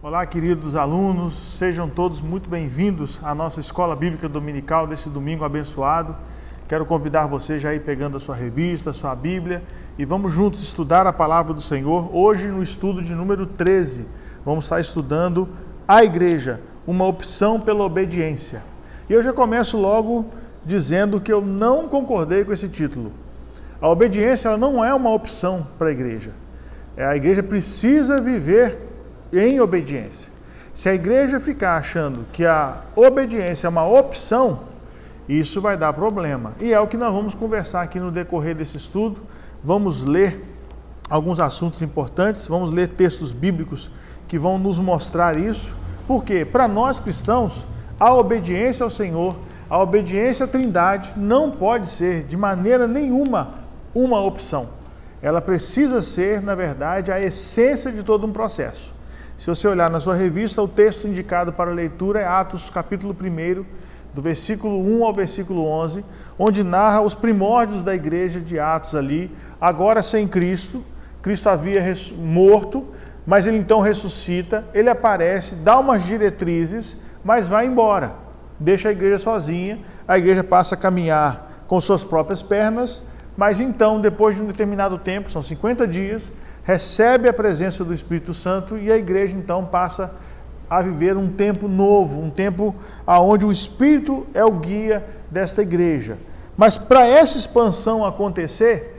Olá, queridos alunos, sejam todos muito bem-vindos à nossa Escola Bíblica Dominical desse domingo abençoado. Quero convidar você já a ir pegando a sua revista, a sua Bíblia e vamos juntos estudar a Palavra do Senhor. Hoje no estudo de número 13, vamos estar estudando a Igreja, uma opção pela obediência. E eu já começo logo dizendo que eu não concordei com esse título. A obediência ela não é uma opção para a Igreja. A Igreja precisa viver em obediência. Se a igreja ficar achando que a obediência é uma opção, isso vai dar problema. E é o que nós vamos conversar aqui no decorrer desse estudo. Vamos ler alguns assuntos importantes, vamos ler textos bíblicos que vão nos mostrar isso. Porque, para nós cristãos, a obediência ao Senhor, a obediência à Trindade não pode ser de maneira nenhuma uma opção. Ela precisa ser, na verdade, a essência de todo um processo. Se você olhar na sua revista, o texto indicado para a leitura é Atos, capítulo 1, do versículo 1 ao versículo 11, onde narra os primórdios da igreja de Atos ali, agora sem Cristo. Cristo havia morto, mas ele então ressuscita, ele aparece, dá umas diretrizes, mas vai embora. Deixa a igreja sozinha, a igreja passa a caminhar com suas próprias pernas, mas então, depois de um determinado tempo, são 50 dias, recebe a presença do Espírito Santo e a igreja então passa a viver um tempo novo, um tempo onde o Espírito é o guia desta igreja. Mas para essa expansão acontecer,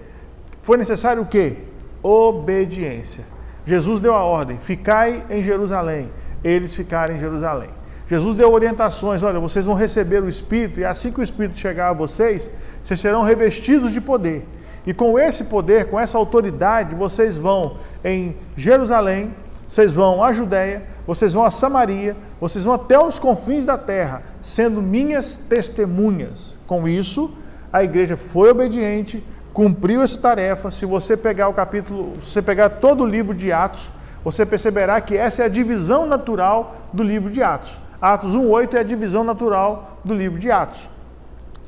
foi necessário o quê? Obediência. Jesus deu a ordem, ficai em Jerusalém. Eles ficaram em Jerusalém. Jesus deu orientações, olha, vocês vão receber o Espírito e assim que o Espírito chegar a vocês, vocês serão revestidos de poder. E com esse poder, com essa autoridade, vocês vão em Jerusalém, vocês vão à Judéia, vocês vão a Samaria, vocês vão até os confins da terra, sendo minhas testemunhas. Com isso, a igreja foi obediente, cumpriu essa tarefa. Se você pegar o capítulo, se você pegar todo o livro de Atos, você perceberá que essa é a divisão natural do livro de Atos. Atos 1:8 é a divisão natural do livro de Atos.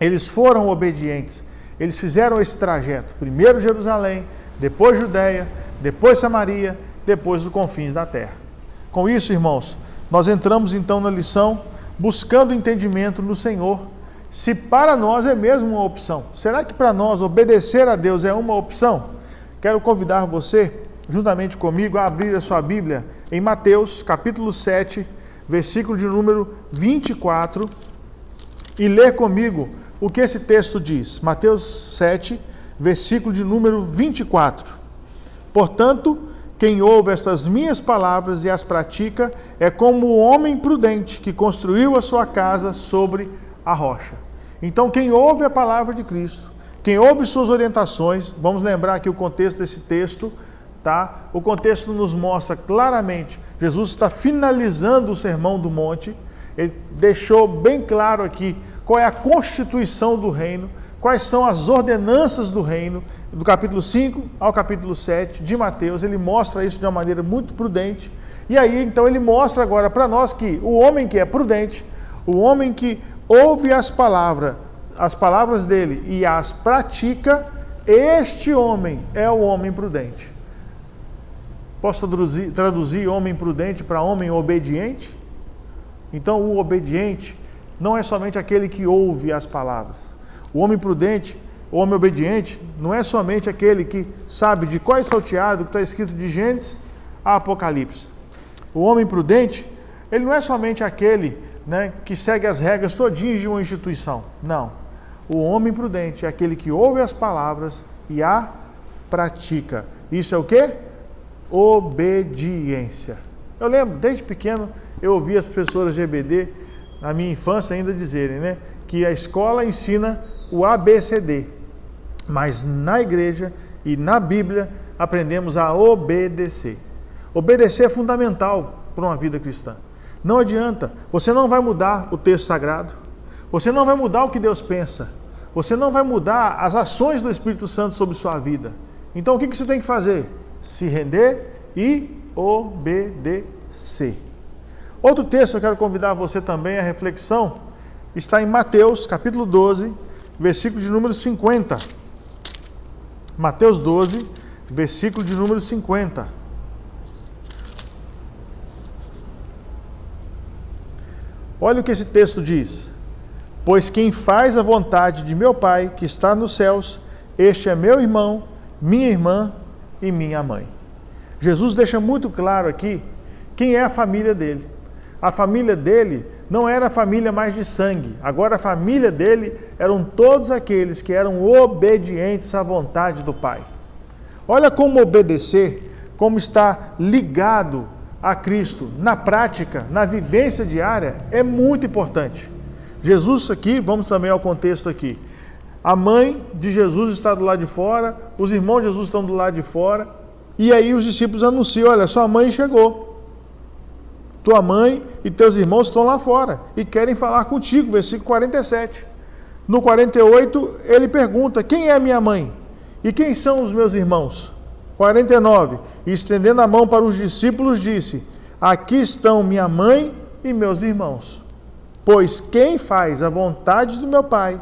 Eles foram obedientes. Eles fizeram esse trajeto, primeiro Jerusalém, depois Judéia, depois Samaria, depois os confins da terra. Com isso, irmãos, nós entramos então na lição buscando entendimento no Senhor, se para nós é mesmo uma opção. Será que para nós obedecer a Deus é uma opção? Quero convidar você, juntamente comigo, a abrir a sua Bíblia em Mateus, capítulo 7, versículo de número 24, e ler comigo o que esse texto diz. Mateus 7, versículo de número 24. Portanto, quem ouve estas minhas palavras e as pratica é como o homem prudente que construiu a sua casa sobre a rocha. Então, quem ouve a palavra de Cristo, quem ouve suas orientações, vamos lembrar aqui o contexto desse texto, tá? O contexto nos mostra claramente, Jesus está finalizando o Sermão do Monte, ele deixou bem claro aqui qual é a constituição do reino, quais são as ordenanças do reino, do capítulo 5 ao capítulo 7 de Mateus, ele mostra isso de uma maneira muito prudente, e aí então ele mostra agora para nós que o homem que é prudente, o homem que ouve as palavras dele e as pratica, este homem é o homem prudente. Posso traduzir homem prudente para homem obediente? Então o obediente não é somente aquele que ouve as palavras. O homem prudente, o homem obediente, não é somente aquele que sabe de qual é salteado o que está escrito de Gênesis a Apocalipse. O homem prudente, ele não é somente aquele, que segue as regras todinhas de uma instituição. Não. O homem prudente é aquele que ouve as palavras e a pratica. Isso é o quê? Obediência. Eu lembro, desde pequeno, eu ouvi as professoras de EBD, na minha infância ainda dizerem, que a escola ensina o ABCD, mas na igreja e na Bíblia aprendemos a obedecer. Obedecer é fundamental para uma vida cristã. Não adianta, você não vai mudar o texto sagrado, você não vai mudar o que Deus pensa, você não vai mudar as ações do Espírito Santo sobre sua vida. Então o que você tem que fazer? Se render e obedecer. Outro texto que eu quero convidar você também à reflexão está em Mateus, capítulo 12, versículo de número 50. Mateus 12, versículo de número 50. Olha o que esse texto diz. Pois quem faz a vontade de meu Pai, que está nos céus, este é meu irmão, minha irmã e minha mãe. Jesus deixa muito claro aqui quem é a família dele. A família dele não era a família mais de sangue. Agora a família dele eram todos aqueles que eram obedientes à vontade do Pai. Olha como obedecer, como estar ligado a Cristo na prática, na vivência diária, é muito importante. Jesus aqui, vamos também ao contexto aqui. A mãe de Jesus está do lado de fora, os irmãos de Jesus estão do lado de fora, e aí os discípulos anunciam, olha, sua mãe chegou. Tua mãe e teus irmãos estão lá fora e querem falar contigo, versículo 47. No 48, ele pergunta, quem é minha mãe? E quem são os meus irmãos? 49, e estendendo a mão para os discípulos, disse, aqui estão minha mãe e meus irmãos. Pois quem faz a vontade do meu Pai,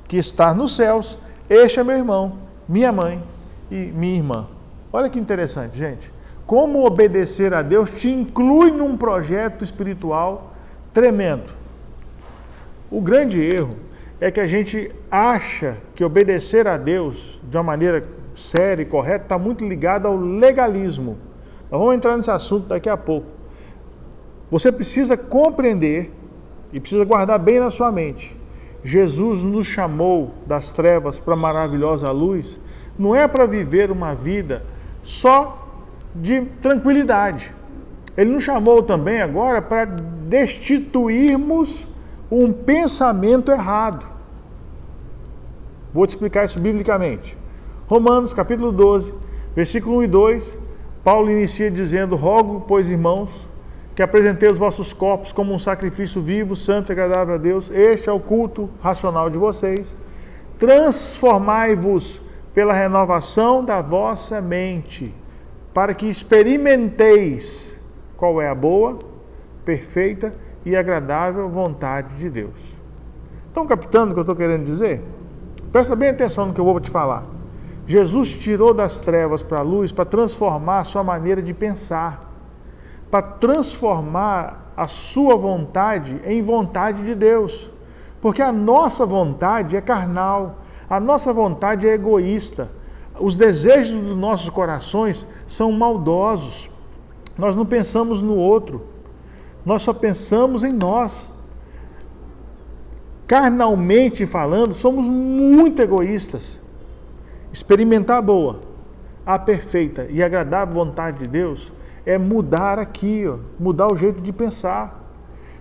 que está nos céus, este é meu irmão, minha mãe e minha irmã. Olha que interessante, gente. Como obedecer a Deus te inclui num projeto espiritual tremendo. O grande erro é que a gente acha que obedecer a Deus de uma maneira séria e correta está muito ligado ao legalismo. Nós vamos entrar nesse assunto daqui a pouco. Você precisa compreender e precisa guardar bem na sua mente. Jesus nos chamou das trevas para a maravilhosa luz, não é para viver uma vida só de tranquilidade. Ele nos chamou também agora para destituirmos um pensamento errado. Vou te explicar isso biblicamente. Romanos capítulo 12, versículo 1 e 2, Paulo inicia dizendo, rogo, pois irmãos, que apresentei os vossos corpos como um sacrifício vivo, santo e agradável a Deus. Este é o culto racional de vocês. Transformai-vos pela renovação da vossa mente, para que experimenteis qual é a boa, perfeita e agradável vontade de Deus. Estão captando o que eu estou querendo dizer? Presta bem atenção no que eu vou te falar. Jesus tirou das trevas para a luz para transformar a sua maneira de pensar, para transformar a sua vontade em vontade de Deus. Porque a nossa vontade é carnal, a nossa vontade é egoísta, os desejos dos nossos corações são maldosos. Nós não pensamos no outro, nós só pensamos em nós. Carnalmente falando, somos muito egoístas. Experimentar a boa, a perfeita e agradável vontade de Deus é mudar aqui, mudar o jeito de pensar,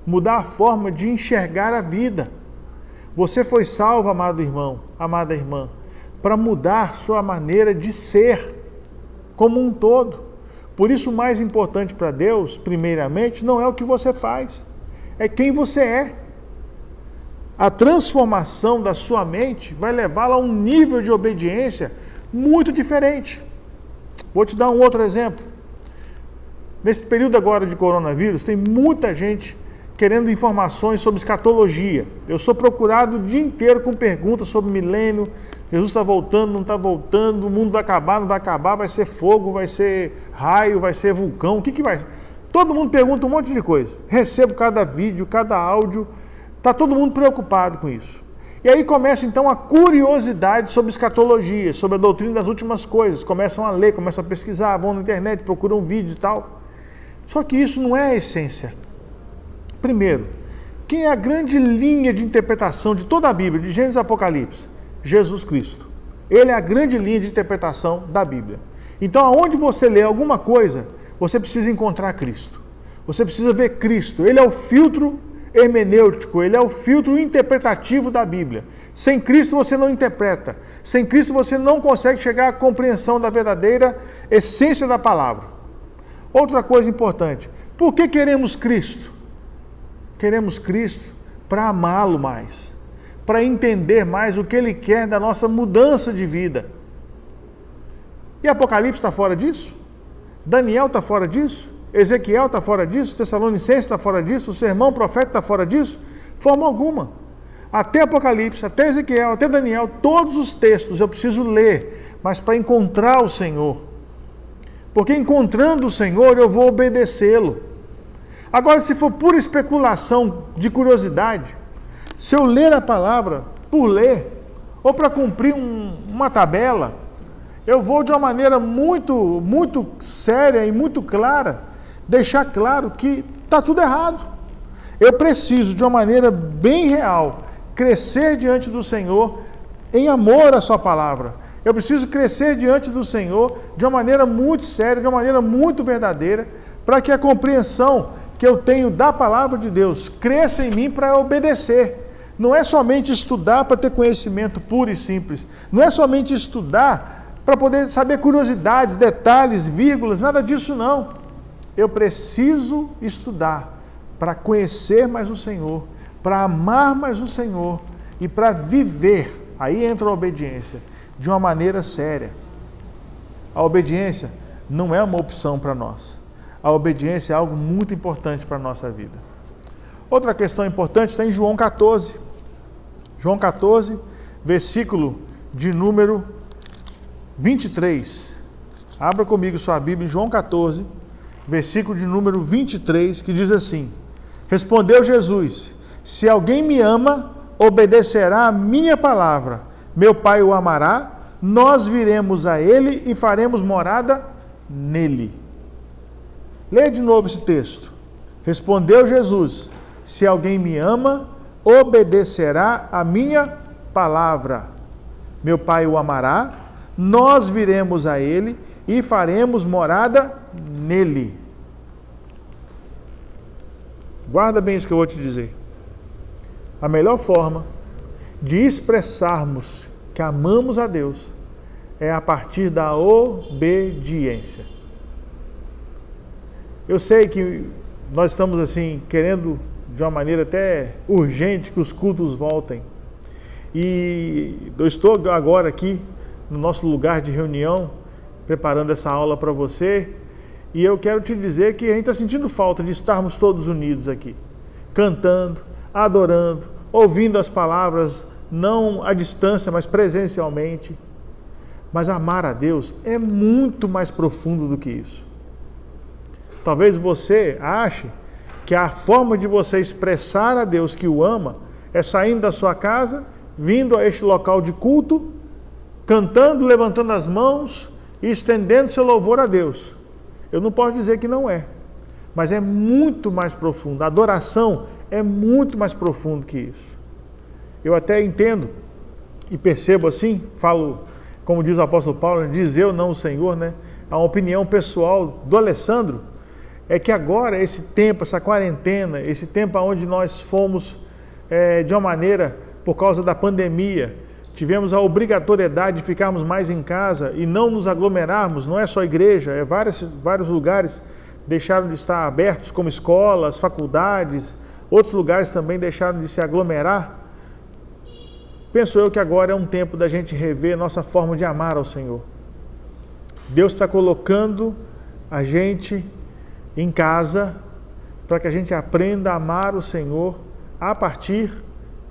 mudar a forma de enxergar a vida. Você foi salvo, amado irmão, amada irmã, para mudar sua maneira de ser como um todo. Por isso, o mais importante para Deus, primeiramente, não é o que você faz, é quem você é. A transformação da sua mente vai levá-la a um nível de obediência muito diferente. Vou te dar um outro exemplo. Nesse período agora de coronavírus, tem muita gente querendo informações sobre escatologia. Eu sou procurado o dia inteiro com perguntas sobre milênio, Jesus está voltando, não está voltando, o mundo vai acabar, não vai acabar, vai ser fogo, vai ser raio, vai ser vulcão, o que vai ser? Todo mundo pergunta um monte de coisa. Recebo cada vídeo, cada áudio, está todo mundo preocupado com isso. E aí começa então a curiosidade sobre escatologia, sobre a doutrina das últimas coisas. Começam a ler, começam a pesquisar, vão na internet, procuram vídeo e tal. Só que isso não é a essência. Primeiro, quem é a grande linha de interpretação de toda a Bíblia, de Gênesis a Apocalipse? Jesus Cristo. Ele é a grande linha de interpretação da Bíblia. Então, aonde você lê alguma coisa, você precisa encontrar Cristo. Você precisa ver Cristo. Ele é o filtro hermenêutico, ele é o filtro interpretativo da Bíblia. Sem Cristo você não interpreta. Sem Cristo você não consegue chegar à compreensão da verdadeira essência da palavra. Outra coisa importante, por que queremos Cristo? Queremos Cristo para amá-lo mais, para entender mais o que Ele quer da nossa mudança de vida. E Apocalipse está fora disso? Daniel está fora disso? Ezequiel está fora disso? Tessalonicenses está fora disso? O sermão profeta está fora disso? Forma alguma. Até Apocalipse, até Ezequiel, até Daniel, todos os textos eu preciso ler, mas para encontrar o Senhor. Porque encontrando o Senhor eu vou obedecê-lo. Agora, se for pura especulação de curiosidade, se eu ler a palavra por ler, ou para cumprir uma tabela, eu vou de uma maneira muito séria e muito clara, deixar claro que está tudo errado. Eu preciso, de uma maneira bem real, crescer diante do Senhor em amor à sua palavra. Eu preciso crescer diante do Senhor de uma maneira muito séria, de uma maneira muito verdadeira, para que a compreensão que eu tenho da palavra de Deus cresça em mim para obedecer. Não é somente estudar para ter conhecimento puro e simples. Não é somente estudar para poder saber curiosidades, detalhes, vírgulas, nada disso não. Eu preciso estudar para conhecer mais o Senhor, para amar mais o Senhor e para viver, aí entra a obediência, de uma maneira séria. A obediência não é uma opção para nós. A obediência é algo muito importante para a nossa vida. Outra questão importante está em João 14. João 14, versículo de número 23. Abra comigo sua Bíblia em João 14, versículo de número 23, que diz assim: Respondeu Jesus: Se alguém me ama, obedecerá a minha palavra. Meu Pai o amará, nós viremos a ele e faremos morada nele. Leia de novo esse texto. Respondeu Jesus: Se alguém me ama, obedecerá a minha palavra. Meu Pai o amará, nós viremos a ele e faremos morada nele. Guarda bem isso que eu vou te dizer. A melhor forma de expressarmos que amamos a Deus é a partir da obediência. Eu sei que nós estamos assim querendo de uma maneira até urgente que os cultos voltem. E eu estou agora aqui no nosso lugar de reunião, preparando essa aula para você, e eu quero te dizer que a gente está sentindo falta de estarmos todos unidos aqui, cantando, adorando, ouvindo as palavras, não à distância, mas presencialmente. Mas amar a Deus é muito mais profundo do que isso. Talvez você ache que a forma de você expressar a Deus que o ama é saindo da sua casa, vindo a este local de culto, cantando, levantando as mãos e estendendo seu louvor a Deus. Eu não posso dizer que não é, mas é muito mais profundo. A adoração é muito mais profundo que isso. Eu até entendo e percebo assim, falo, como diz o apóstolo Paulo, diz eu, não o Senhor, né? A opinião pessoal do Alessandro é que agora, esse tempo, essa quarentena, esse tempo onde nós fomos, de uma maneira, por causa da pandemia, tivemos a obrigatoriedade de ficarmos mais em casa e não nos aglomerarmos, não é só igreja, vários lugares deixaram de estar abertos, como escolas, faculdades, outros lugares também deixaram de se aglomerar. Penso eu que agora é um tempo da gente rever nossa forma de amar ao Senhor. Deus está colocando a gente em casa para que a gente aprenda a amar o Senhor a partir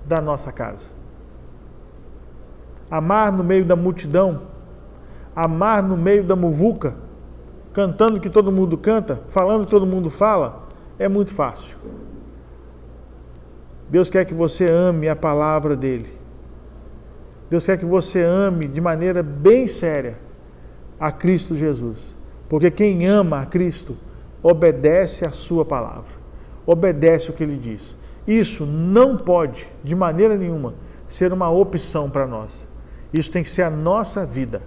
da nossa casa. Amar no meio da multidão, amar no meio da muvuca, cantando que todo mundo canta, falando que todo mundo fala, é muito fácil. Deus quer que você ame a palavra dele. Deus quer que você ame de maneira bem séria a Cristo Jesus. Porque quem ama a Cristo obedece a sua palavra, obedece o que ele diz. Isso não pode, de maneira nenhuma, ser uma opção para nós. Isso tem que ser a nossa vida.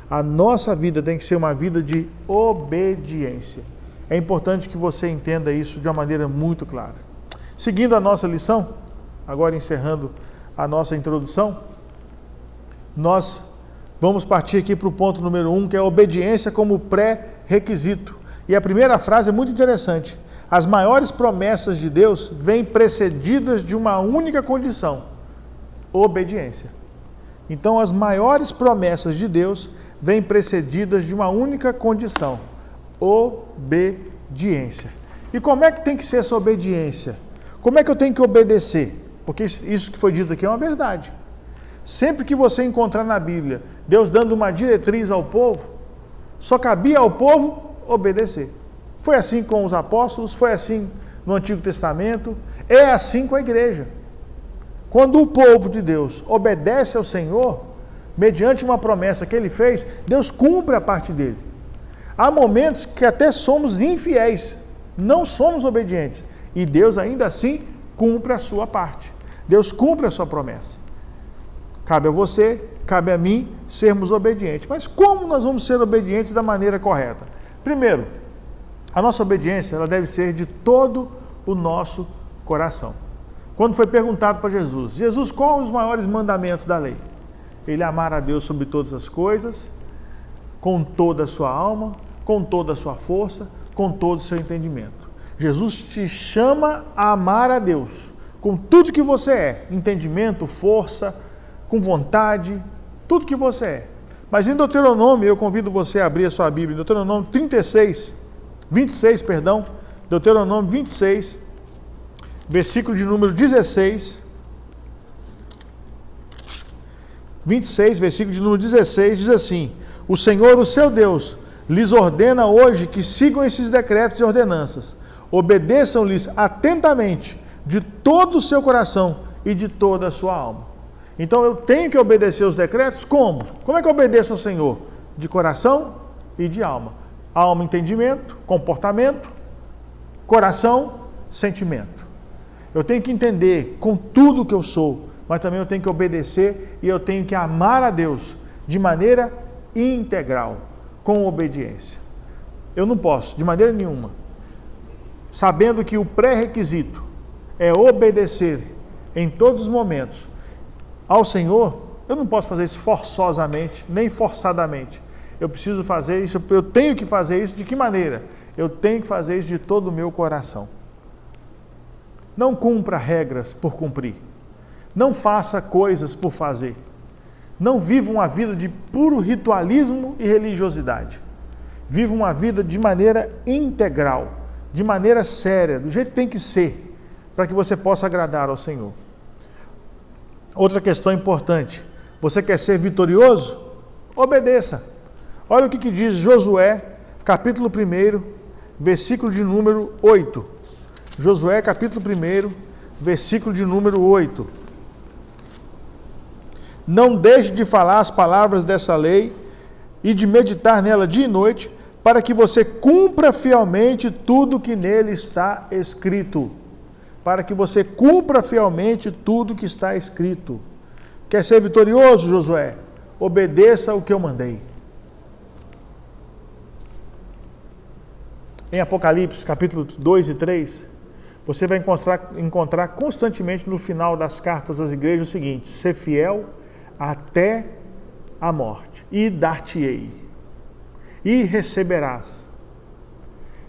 A nossa vida tem que ser uma vida de obediência. É importante que você entenda isso de uma maneira muito clara. Seguindo a nossa lição, agora encerrando a nossa introdução, nós vamos partir aqui para o ponto número 1, que é a obediência como pré-requisito. E a primeira frase é muito interessante. As maiores promessas de Deus vêm precedidas de uma única condição: obediência. Então, as maiores promessas de Deus vêm precedidas de uma única condição: obediência. E como é que tem que ser essa obediência? Como é que eu tenho que obedecer? Porque isso que foi dito aqui é uma verdade. Sempre que você encontrar na Bíblia Deus dando uma diretriz ao povo, só cabia ao povo obedecer. Foi assim com os apóstolos, foi assim no Antigo Testamento. É assim com a igreja. Quando o povo de Deus obedece ao Senhor, mediante uma promessa que Ele fez, Deus cumpre a parte dele. Há momentos que até somos infiéis, não somos obedientes, e Deus ainda assim cumpre a sua parte. Deus cumpre a sua promessa. Cabe a você, cabe a mim sermos obedientes. Mas como nós vamos ser obedientes da maneira correta? Primeiro, a nossa obediência ela deve ser de todo o nosso coração. Quando foi perguntado para Jesus, Jesus, quais os maiores mandamentos da lei? Ele amar a Deus sobre todas as coisas, com toda a sua alma, com toda a sua força, com todo o seu entendimento. Jesus te chama a amar a Deus, com tudo que você é, entendimento, força, com vontade, tudo que você é. Mas em Deuteronômio, eu convido você a abrir a sua Bíblia, Deuteronômio 26, Deuteronômio 26, versículo de número 16, 26, versículo de número 16, diz assim: o Senhor, o seu Deus, lhes ordena hoje que sigam esses decretos e ordenanças, obedeçam-lhes atentamente, de todo o seu coração e de toda a sua alma. Então eu tenho que obedecer os decretos como? Como é que eu obedeço ao Senhor? De coração e de alma. Alma, entendimento, comportamento, coração, sentimento. Eu tenho que entender com tudo que eu sou, mas também eu tenho que obedecer e eu tenho que amar a Deus de maneira integral, com obediência. Eu não posso, de maneira nenhuma, sabendo que o pré-requisito é obedecer em todos os momentos ao Senhor, eu não posso fazer isso forçosamente, nem forçadamente. Eu preciso fazer isso, eu tenho que fazer isso de que maneira? Eu tenho que fazer isso de todo o meu coração. Não cumpra regras por cumprir. Não faça coisas por fazer. Não viva uma vida de puro ritualismo e religiosidade. Viva uma vida de maneira integral, de maneira séria, do jeito que tem que ser, para que você possa agradar ao Senhor. Outra questão importante. Você quer ser vitorioso? Obedeça. Olha o que diz Josué, capítulo 1, versículo de número 8. Josué, capítulo 1, versículo de número 8. Não deixe de falar as palavras dessa lei e de meditar nela dia e noite, para que você cumpra fielmente tudo que nele está escrito. Para que você cumpra fielmente tudo que está escrito. Quer ser vitorioso, Josué? Obedeça o que eu mandei. Em Apocalipse, capítulo 2 e 3, você vai encontrar constantemente no final das cartas às igrejas o seguinte: ser fiel até a morte, e dar-te-ei, e receberás.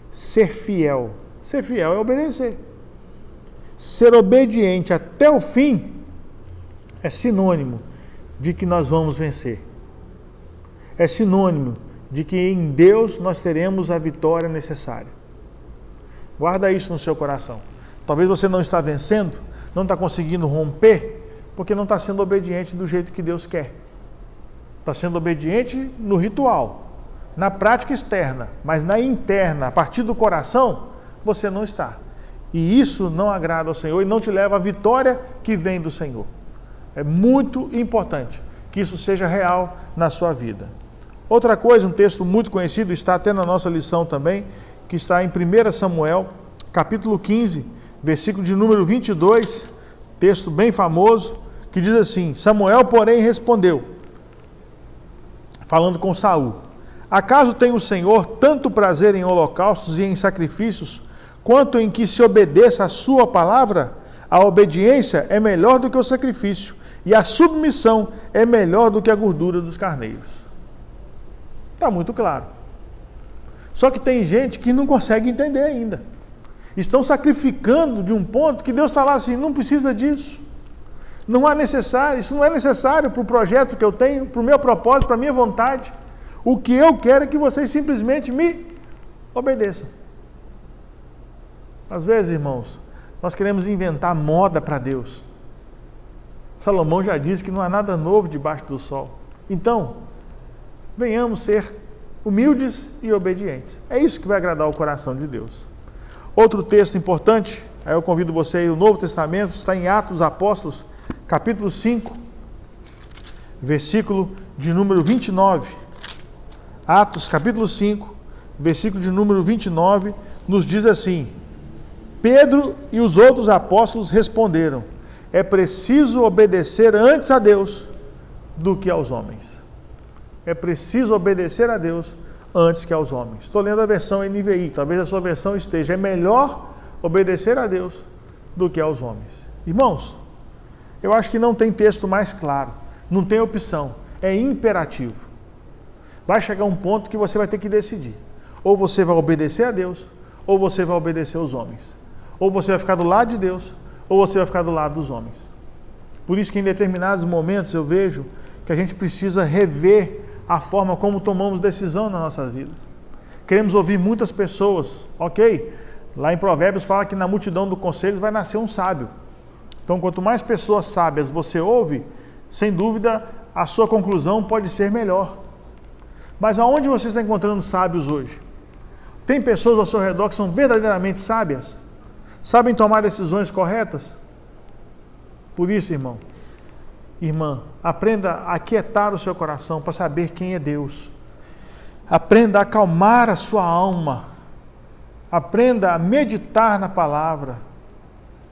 Ser fiel é obedecer. Ser obediente até o fim é sinônimo de que nós vamos vencer. É sinônimo de que em Deus nós teremos a vitória necessária. Guarda isso no seu coração. Talvez você não está vencendo, não está conseguindo romper, porque não está sendo obediente do jeito que Deus quer. Está sendo obediente no ritual, na prática externa, mas na interna, a partir do coração, você não está. E isso não agrada ao Senhor e não te leva à vitória que vem do Senhor. É muito importante que isso seja real na sua vida. Outra coisa, um texto muito conhecido, está até na nossa lição também, que está em 1 Samuel, capítulo 15, versículo de número 22, texto bem famoso, que diz assim: Samuel, porém, respondeu, falando com Saul: acaso tem o Senhor tanto prazer em holocaustos e em sacrifícios, quanto em que se obedeça a sua palavra? A obediência é melhor do que o sacrifício, e a submissão é melhor do que a gordura dos carneiros. Está muito claro. Só que tem gente que não consegue entender ainda. Estão sacrificando de um ponto que Deus está lá assim: não precisa disso. Não é necessário, isso não é necessário para o projeto que eu tenho, para o meu propósito, para a minha vontade. O que eu quero é que vocês simplesmente me obedeçam. Às vezes, irmãos, nós queremos inventar moda para Deus. Salomão já disse que não há nada novo debaixo do sol. Então, venhamos ser humildes e obedientes. É isso que vai agradar o coração de Deus. Outro texto importante, aí eu convido você a ir ao Novo Testamento, está em Atos dos Apóstolos, capítulo 5, versículo de número 29. Atos, capítulo 5, versículo de número 29, nos diz assim: Pedro e os outros apóstolos responderam: é preciso obedecer antes a Deus do que aos homens. É preciso obedecer a Deus antes que aos homens. Estou lendo a versão NVI, talvez a sua versão esteja. É melhor obedecer a Deus do que aos homens. Irmãos, eu acho que não tem texto mais claro, não tem opção, é imperativo. Vai chegar um ponto que você vai ter que decidir. Ou você vai obedecer a Deus, ou você vai obedecer aos homens. Ou você vai ficar do lado de Deus, ou você vai ficar do lado dos homens. Por isso que em determinados momentos eu vejo que a gente precisa rever a forma como tomamos decisão nas nossas vidas. Queremos ouvir muitas pessoas, ok? Lá em Provérbios fala que na multidão do conselho vai nascer um sábio. Então, quanto mais pessoas sábias você ouve, sem dúvida a sua conclusão pode ser melhor. Mas aonde você está encontrando sábios hoje? Tem pessoas ao seu redor que são verdadeiramente sábias? Sabem tomar decisões corretas? Por isso, irmão, irmã, aprenda a aquietar o seu coração para saber quem é Deus. Aprenda a acalmar a sua alma. Aprenda a meditar na palavra.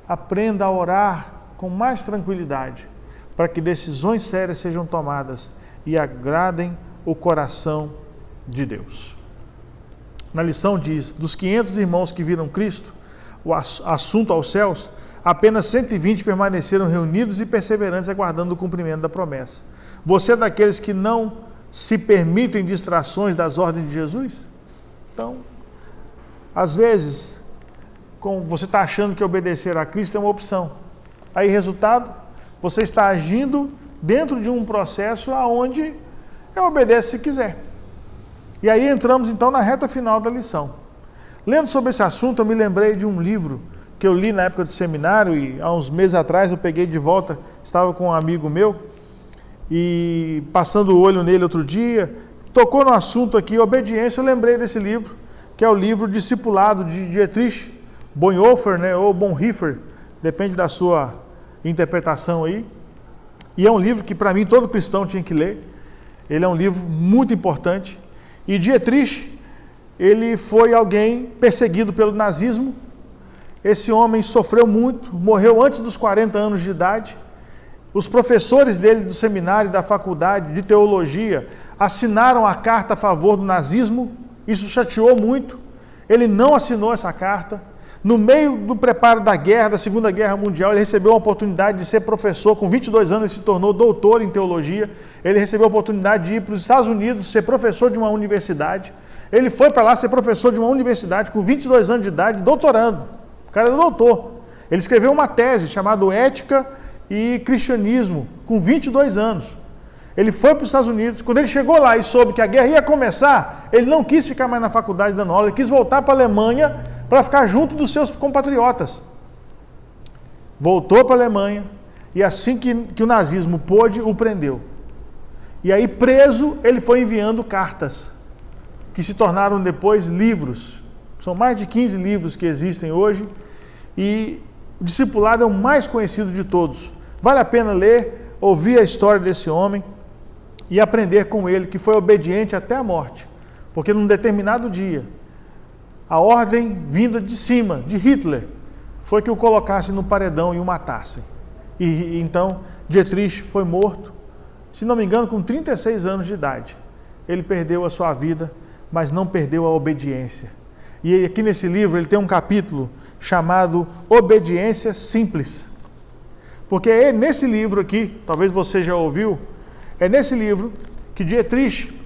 Aprenda a orar com mais tranquilidade, para que decisões sérias sejam tomadas e agradem o coração de Deus. Na lição diz, dos 500 irmãos que viram Cristo, o assunto aos céus, apenas 120 permaneceram reunidos e perseverantes aguardando o cumprimento da promessa. Você é daqueles que não se permitem distrações das ordens de Jesus? Então, às vezes, você está achando que obedecer a Cristo é uma opção. Aí, resultado, você está agindo dentro de um processo onde obedece se quiser. E aí entramos então na reta final da lição. Lendo sobre esse assunto, eu me lembrei de um livro que eu li na época do seminário, e há uns meses atrás eu peguei de volta, estava com um amigo meu, e passando o olho nele outro dia, tocou no assunto aqui, obediência, eu lembrei desse livro, que é o livro Discipulado, de Dietrich Bonhoeffer, né, ou Bonhoeffer, depende da sua interpretação aí, e é um livro que para mim todo cristão tinha que ler. Ele é um livro muito importante, e Dietrich, ele foi alguém perseguido pelo nazismo. Esse homem sofreu muito, morreu antes dos 40 anos de idade. Os professores dele do seminário e da faculdade de teologia assinaram a carta a favor do nazismo. Isso chateou muito. Ele não assinou essa carta. No meio do preparo da guerra, da Segunda Guerra Mundial, ele recebeu a oportunidade de ser professor. Com 22 anos ele se tornou doutor em teologia. Ele recebeu a oportunidade de ir para os Estados Unidos, ser professor de uma universidade. Ele foi para lá ser professor de uma universidade com 22 anos de idade, doutorando. O cara era doutor. Ele escreveu uma tese chamada Ética e Cristianismo, com 22 anos. Ele foi para os Estados Unidos. Quando ele chegou lá e soube que a guerra ia começar, ele não quis ficar mais na faculdade dando aula, ele quis voltar para a Alemanha para ficar junto dos seus compatriotas. Voltou para a Alemanha e assim que o nazismo pôde, o prendeu. E aí, preso, ele foi enviando cartas, que se tornaram depois livros. São mais de 15 livros que existem hoje, e o Discipulado é o mais conhecido de todos. Vale a pena ler, ouvir a história desse homem e aprender com ele, que foi obediente até a morte. Porque num determinado dia, a ordem vinda de cima, de Hitler, foi que o colocasse no paredão e o matassem. E então Dietrich foi morto, se não me engano, com 36 anos de idade. Ele perdeu a sua vida, mas não perdeu a obediência. E aqui nesse livro ele tem um capítulo chamado Obediência Simples. Porque é nesse livro aqui, talvez você já ouviu, é nesse livro que Dietrich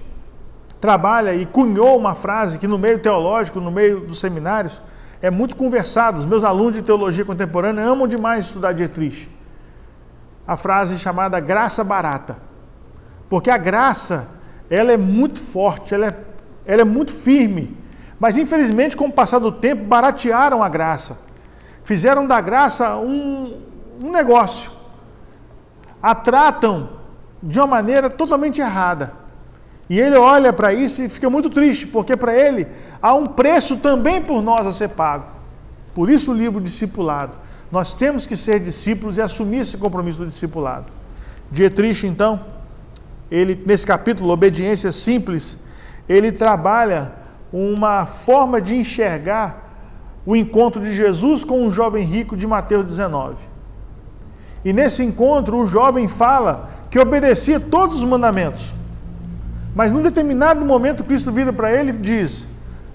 trabalha e cunhou uma frase que no meio teológico, no meio dos seminários, é muito conversado. Os meus alunos de teologia contemporânea amam demais estudar Dietrich. A frase chamada graça barata. Porque a graça, ela é muito forte, ela é muito firme. Mas infelizmente, com o passar do tempo, baratearam a graça. Fizeram da graça um negócio. A tratam de uma maneira totalmente errada. E ele olha para isso e fica muito triste, porque para ele há um preço também por nós a ser pago. Por isso o livro Discipulado. Nós temos que ser discípulos e assumir esse compromisso do discipulado. Dietrich, então, ele, nesse capítulo, Obediência Simples, ele trabalha uma forma de enxergar o encontro de Jesus com um jovem rico de Mateus 19. E nesse encontro, o jovem fala que obedecia todos os mandamentos. Mas num determinado momento, Cristo vira para ele e diz: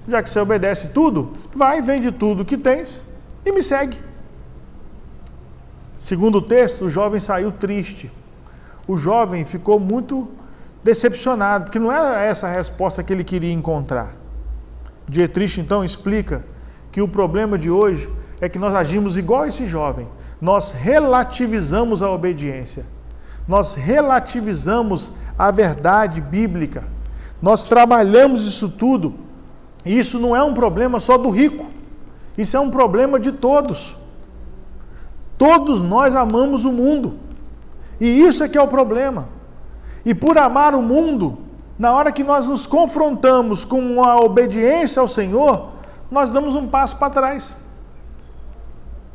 já que você obedece tudo, vai, vende tudo que tens e me segue. Segundo o texto, o jovem saiu triste. O jovem ficou muito decepcionado, porque não era essa a resposta que ele queria encontrar. Dietrich, então, explica que o problema de hoje é que nós agimos igual a esse jovem. Nós relativizamos a obediência. Nós relativizamos a verdade bíblica. Nós trabalhamos isso tudo. E isso não é um problema só do rico. Isso é um problema de todos. Todos nós amamos o mundo. E isso é que é o problema. E por amar o mundo, na hora que nós nos confrontamos com a obediência ao Senhor, nós damos um passo para trás.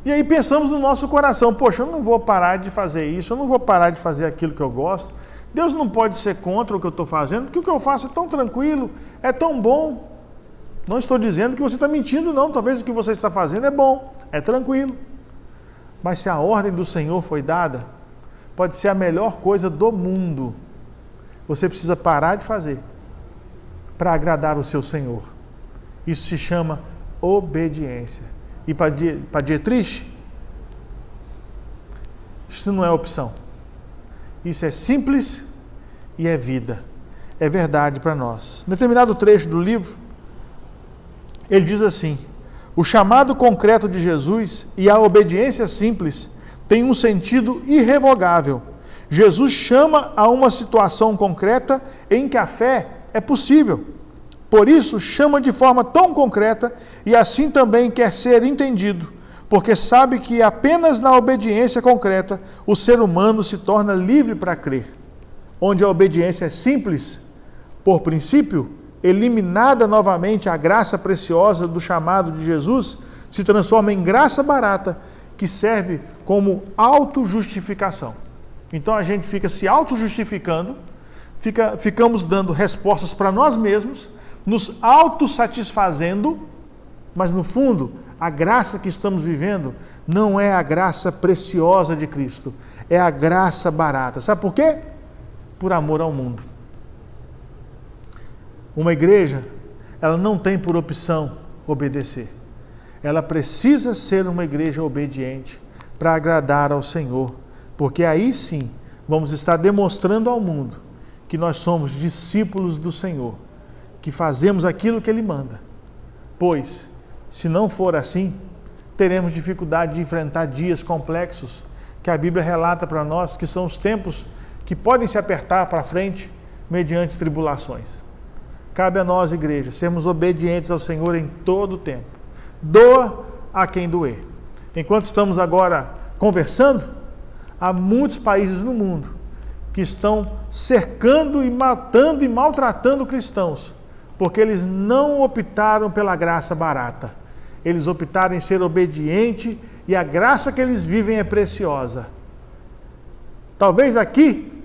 E aí pensamos no nosso coração: poxa, eu não vou parar de fazer isso, eu não vou parar de fazer aquilo que eu gosto. Deus não pode ser contra o que eu estou fazendo, porque o que eu faço é tão tranquilo, é tão bom. Não estou dizendo que você está mentindo, não. Talvez o que você está fazendo é bom, é tranquilo. Mas se a ordem do Senhor foi dada, pode ser a melhor coisa do mundo. Você precisa parar de fazer para agradar o seu Senhor. Isso se chama obediência. E para Dietrich, isso não é opção. Isso é simples e é vida. É verdade para nós. Em determinado trecho do livro, ele diz assim: o chamado concreto de Jesus e a obediência simples têm um sentido irrevogável. Jesus chama a uma situação concreta em que a fé é possível. Por isso, chama de forma tão concreta e assim também quer ser entendido, porque sabe que apenas na obediência concreta o ser humano se torna livre para crer. Onde a obediência é simples, por princípio, eliminada novamente a graça preciosa do chamado de Jesus, se transforma em graça barata, que serve como autojustificação. Então a gente fica se autojustificando, ficamos dando respostas para nós mesmos, nos autossatisfazendo, mas no fundo, a graça que estamos vivendo não é a graça preciosa de Cristo, é a graça barata. Sabe por quê? Por amor ao mundo. Uma igreja, ela não tem por opção obedecer. Ela precisa ser uma igreja obediente para agradar ao Senhor, porque aí sim vamos estar demonstrando ao mundo que nós somos discípulos do Senhor, que fazemos aquilo que Ele manda. Pois, se não for assim, teremos dificuldade de enfrentar dias complexos que a Bíblia relata para nós, que são os tempos que podem se apertar para frente mediante tribulações. Cabe a nós, igreja, sermos obedientes ao Senhor em todo o tempo. Doa a quem doer. Enquanto estamos agora conversando, há muitos países no mundo que estão cercando e matando e maltratando cristãos, porque eles não optaram pela graça barata. Eles optaram em ser obediente e a graça que eles vivem é preciosa. Talvez aqui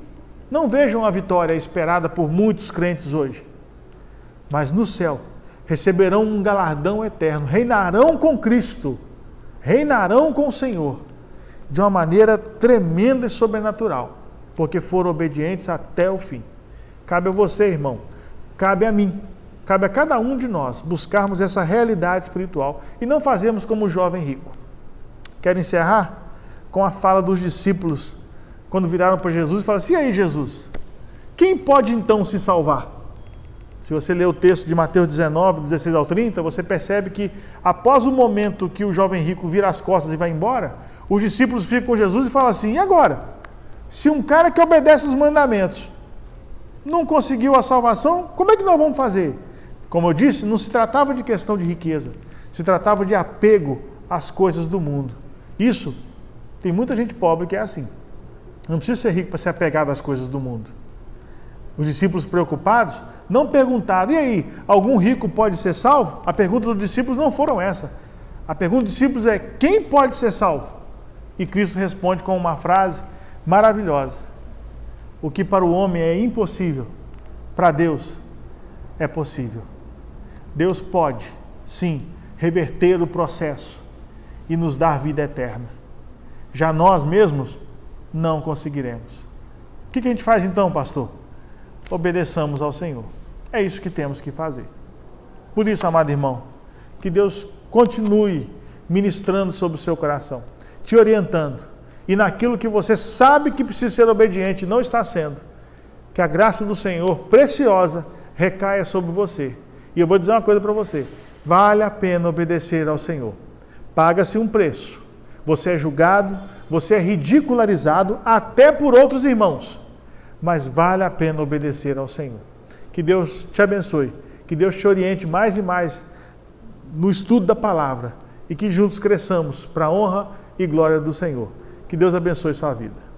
não vejam a vitória esperada por muitos crentes hoje, mas no céu receberão um galardão eterno, reinarão com Cristo, reinarão com o Senhor, de uma maneira tremenda e sobrenatural, porque foram obedientes até o fim. Cabe a você, irmão, cabe a mim, cabe a cada um de nós buscarmos essa realidade espiritual e não fazermos como o jovem rico. Quero encerrar com a fala dos discípulos, quando viraram para Jesus e falaram assim: e aí, Jesus, quem pode então se salvar? Se você ler o texto de Mateus 19, 16 ao 30, você percebe que após o momento que o jovem rico vira as costas e vai embora, os discípulos ficam com Jesus e falam assim: e agora? Se um cara que obedece os mandamentos não conseguiu a salvação, como é que nós vamos fazer? Como eu disse, não se tratava de questão de riqueza, se tratava de apego às coisas do mundo. Isso, tem muita gente pobre que é assim. Não precisa ser rico para se apegar às coisas do mundo. Os discípulos preocupados não perguntaram: e aí, algum rico pode ser salvo? A pergunta dos discípulos não foram essa. A pergunta dos discípulos é: quem pode ser salvo? E Cristo responde com uma frase maravilhosa: o que para o homem é impossível, para Deus é possível. Deus pode, sim, reverter o processo e nos dar vida eterna. Já nós mesmos não conseguiremos. O que a gente faz então, pastor? Obedeçamos ao Senhor. É isso que temos que fazer. Por isso, amado irmão, que Deus continue ministrando sobre o seu coração, te orientando, e naquilo que você sabe que precisa ser obediente e não está sendo, que a graça do Senhor preciosa recaia sobre você. E eu vou dizer uma coisa para você: vale a pena obedecer ao Senhor. Paga-se um preço. Você é julgado, você é ridicularizado até por outros irmãos, mas vale a pena obedecer ao Senhor. Que Deus te abençoe, que Deus te oriente mais e mais no estudo da palavra, e que juntos cresçamos para a honra e glória do Senhor. Que Deus abençoe sua vida.